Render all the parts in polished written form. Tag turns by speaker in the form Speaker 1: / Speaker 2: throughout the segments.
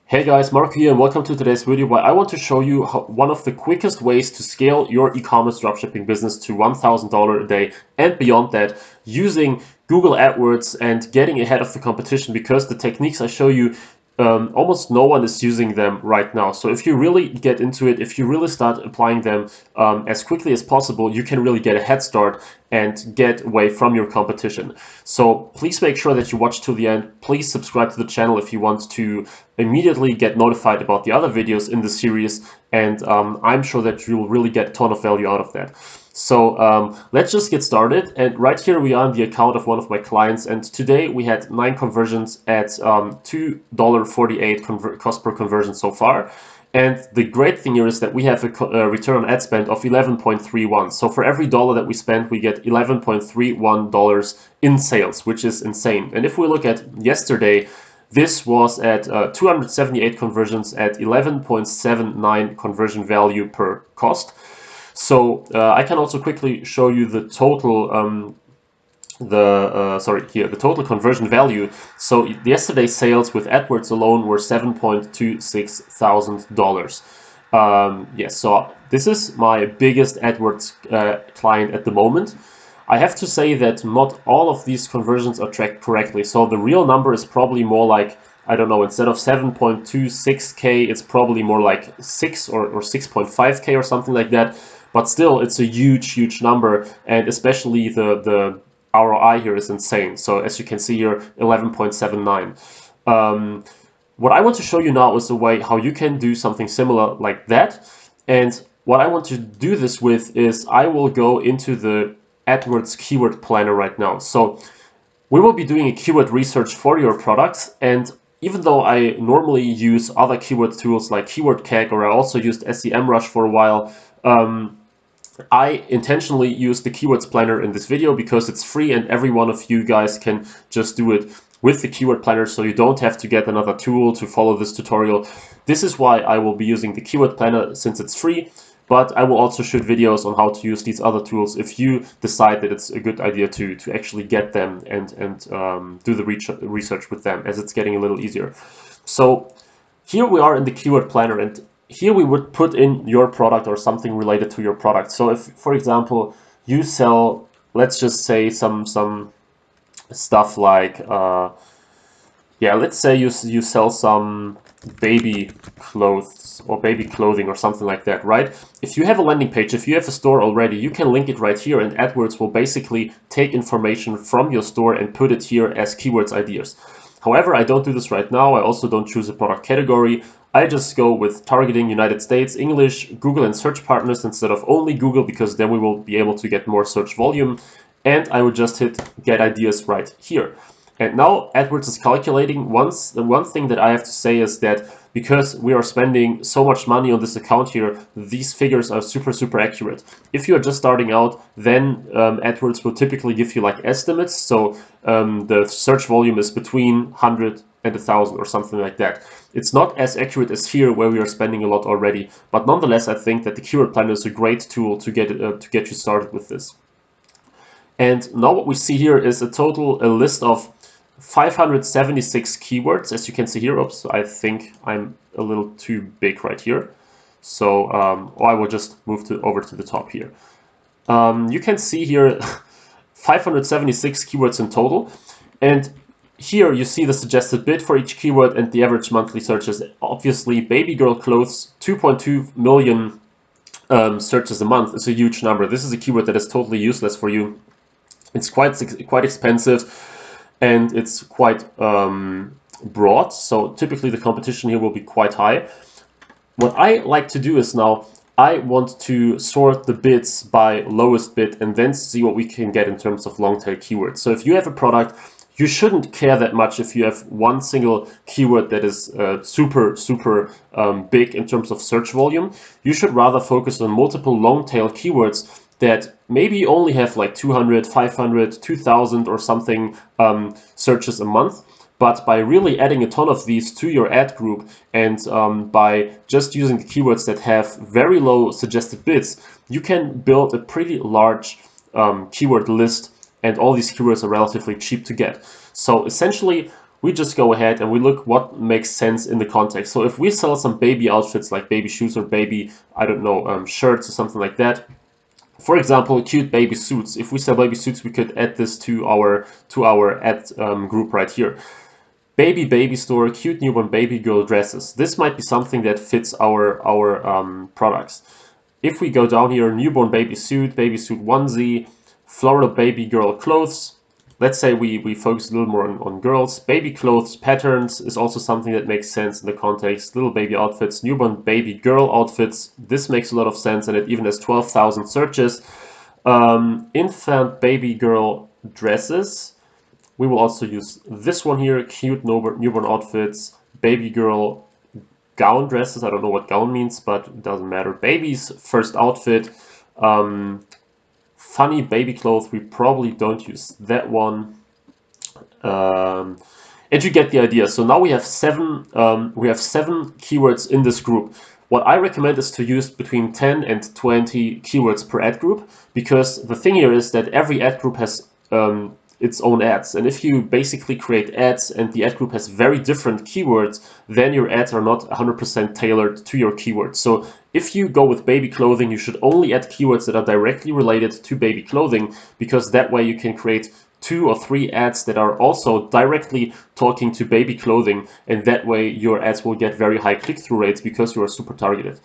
Speaker 1: Hey guys, Mark here and welcome to today's video where I want to show you one of the quickest ways to scale your e-commerce dropshipping business to $1,000 a day and beyond that using Google AdWords and getting ahead of the competition, because the techniques I show you, almost no one is using them right now. So if you really get into it, if you really start applying them as quickly as possible, you can really get a head start and get away from your competition. So please make sure that you watch till the end. Please subscribe to the channel if you want to immediately get notified about the other videos in the series, and I'm sure that you will really get a ton of value out of that. So let's just get started. And right here we are in the account of one of my clients, and today we had 9 conversions at $2.48 cost per conversion so far. And the great thing here is that we have a return on ad spend of 11.31. So for every dollar that we spend, we get $11.31 in sales, which is insane. And if we look at yesterday, this was at 278 conversions at 11.79 conversion value per cost. So I can also quickly show you the total the total conversion value. So yesterday's sales with AdWords alone were $7.26 thousand. Yes, so this is my biggest AdWords client at the moment. I have to say that not all of these conversions are tracked correctly. So the real number is probably more like, I don't know, instead of 7.26K, it's probably more like 6 or 6.5K or something like that. But still, it's a huge number, and especially the ROI here is insane. So as you can see here, 11.79. What I want to show you now is a way how you can do something similar like that. And what I want to do this with is I will go into the AdWords keyword planner right now. So we will be doing a keyword research for your products, and even though I normally use other keyword tools like Keyword Calc, or I also used SEMrush for a while, I intentionally use the keywords planner in this video because it's free and every one of you guys can just do it with the keyword planner, so you don't have to get another tool to follow this tutorial. This is why I will be using the keyword planner, since it's free, but I will also shoot videos on how to use these other tools if you decide that it's a good idea to actually get them and do the research with them, as it's getting a little easier. So here we are in the keyword planner, and here we would put in your product or something related to your product. So if, for example, you sell, let's just say some stuff like, let's say you sell some baby clothes or baby clothing or something like that, right? If you have a landing page, if you have a store already, you can link it right here, and AdWords will basically take information from your store and put it here as keywords ideas. However, I don't do this right now. I also don't choose a product category. I just go with targeting United States, English, Google and search partners instead of only Google, because then we will be able to get more search volume. And I would just hit get ideas right here. And now AdWords is calculating. The one thing that I have to say is that because we are spending so much money on this account here, these figures are super accurate. If you are just starting out, then AdWords will typically give you like estimates. So the search volume is between 100 and 1,000 or something like that. It's not as accurate as here, where we are spending a lot already. But nonetheless, I think that the keyword planner is a great tool to get you started with this. And now what we see here is a list of 576 keywords, as you can see here. Oops, I think I'm a little too big right here. So I will just move over to the top here. You can see here 576 keywords in total. And here you see the suggested bid for each keyword and the average monthly searches. Obviously, baby girl clothes, 2.2 million searches a month is a huge number. This is a keyword that is totally useless for you. It's quite expensive, and it's quite broad, so typically the competition here will be quite high. What I like to do is now I want to sort the bids by lowest bid and then see what we can get in terms of long tail keywords. So if you have a product, you shouldn't care that much if you have one single keyword that is super big in terms of search volume. You should rather focus on multiple long tail keywords that maybe only have like 200, 500, 2,000 or something searches a month. But by really adding a ton of these to your ad group and by just using the keywords that have very low suggested bids, you can build a pretty large keyword list, and all these keywords are relatively cheap to get. So essentially, we just go ahead and we look what makes sense in the context. So if we sell some baby outfits like baby shoes or baby, I don't know, shirts or something like that, for example, cute baby suits. If we sell baby suits, we could add this to our ad group right here. Baby store, cute newborn baby girl dresses. This might be something that fits our products. If we go down here, newborn baby suit onesie, floral baby girl clothes. Let's say we focus a little more on girls. Baby clothes patterns is also something that makes sense in the context. Little baby outfits, newborn baby girl outfits. This makes a lot of sense, and it even has 12,000 searches. Infant baby girl dresses. We will also use this one here, cute newborn outfits, baby girl gown dresses. I don't know what gown means, but it doesn't matter. Baby's first outfit. Funny baby clothes, we probably don't use that one. And you get the idea. So now we have seven keywords in this group. What I recommend is to use between 10 and 20 keywords per ad group, because the thing here is that every ad group has its own ads. And if you basically create ads and the ad group has very different keywords, then your ads are not 100% tailored to your keywords. So if you go with baby clothing, you should only add keywords that are directly related to baby clothing, because that way you can create 2 or 3 ads that are also directly talking to baby clothing, and that way your ads will get very high click-through rates because you are super targeted.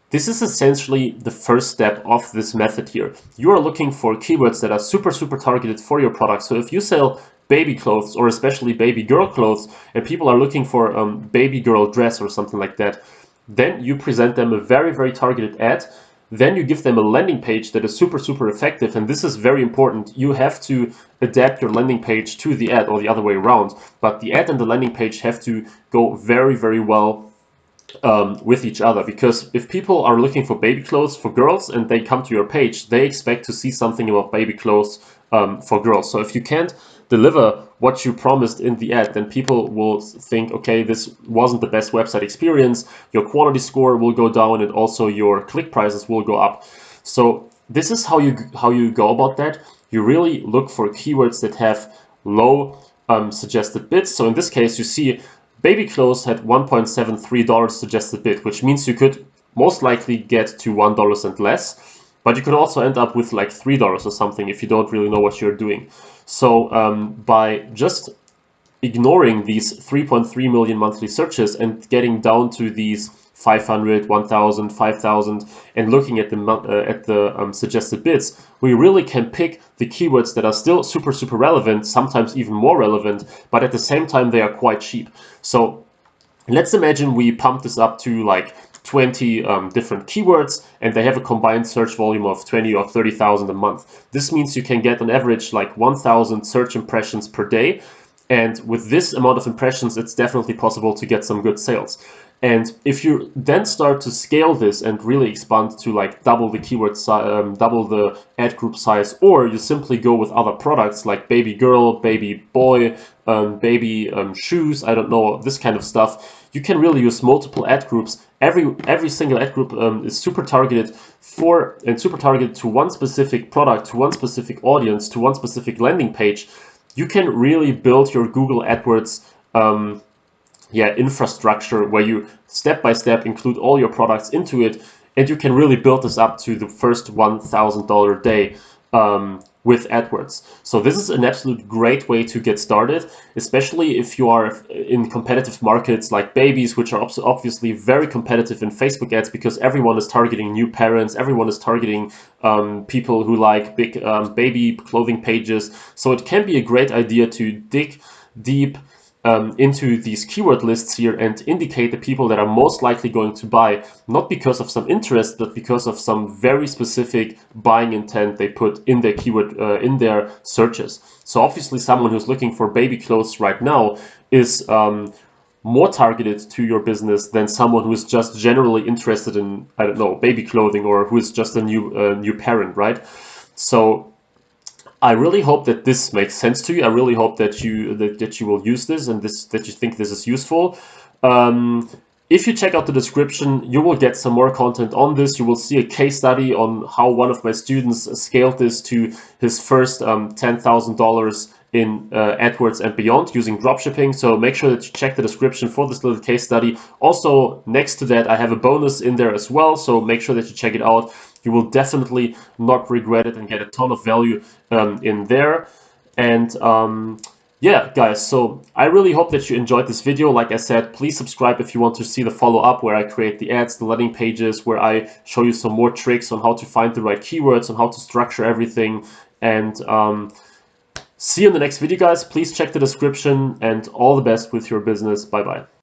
Speaker 1: This is essentially the first step of this method here. You are looking for keywords that are super targeted for your product. So if you sell baby clothes, or especially baby girl clothes, and people are looking for baby girl dress or something like that, then you present them a very targeted ad. Then you give them a landing page that is super effective, and this is very important. You have to adapt your landing page to the ad, or the other way around, but the ad and the landing page have to go very well with each other, because if people are looking for baby clothes for girls and they come to your page, they expect to see something about baby clothes for girls. So if you can't deliver what you promised in the ad, then people will think, okay, this wasn't the best website experience, your quality score will go down, and also your click prices will go up. So this is how you go about that. You really look for keywords that have low suggested bids. So in this case, you see baby clothes had $1.73 suggested bid, which means you could most likely get to $1 and less, but you could also end up with like $3 or something if you don't really know what you're doing. So by just ignoring these 3.3 million monthly searches and getting down to these 500, 1,000, 5,000, and looking at the suggested bids, we really can pick the keywords that are still super relevant, sometimes even more relevant, but at the same time they are quite cheap. So let's imagine we pump this up to like 20 different keywords, and they have a combined search volume of 20 or 30,000 a month. This means you can get on average like 1,000 search impressions per day. And with this amount of impressions, it's definitely possible to get some good sales. And if you then start to scale this and really expand to like double the keyword size, double the ad group size, or you simply go with other products like baby girl, baby boy, baby shoes, I don't know, this kind of stuff, you can really use multiple ad groups. Every single ad group is super targeted to one specific product, to one specific audience, to one specific landing page. You can really build your Google AdWords infrastructure where you step by step include all your products into it, and you can really build this up to the first $1,000 day with AdWords. So this is an absolute great way to get started, especially if you are in competitive markets like babies, which are obviously very competitive in Facebook ads, because everyone is targeting new parents, everyone is targeting people who like big baby clothing pages. So it can be a great idea to dig deep into these keyword lists here and indicate the people that are most likely going to buy, not because of some interest, but because of some very specific buying intent they put in their keyword, in their searches. So obviously someone who's looking for baby clothes right now is more targeted to your business than someone who is just generally interested in, I don't know, baby clothing, or who is just a new parent, right? So I really hope that this makes sense to you. I really hope that you will use this, and that you think this is useful. If you check out the description, you will get some more content on this. You will see a case study on how one of my students scaled this to his first $10,000 in AdWords and beyond using dropshipping. So make sure that you check the description for this little case study. Also, next to that, I have a bonus in there as well. So make sure that you check it out. You will definitely not regret it and get a ton of value in there. And yeah, guys, so I really hope that you enjoyed this video. Like I said, please subscribe if you want to see the follow-up where I create the ads, the landing pages, where I show you some more tricks on how to find the right keywords, on how to structure everything. And see you in the next video, guys. Please check the description, and all the best with your business. Bye-bye.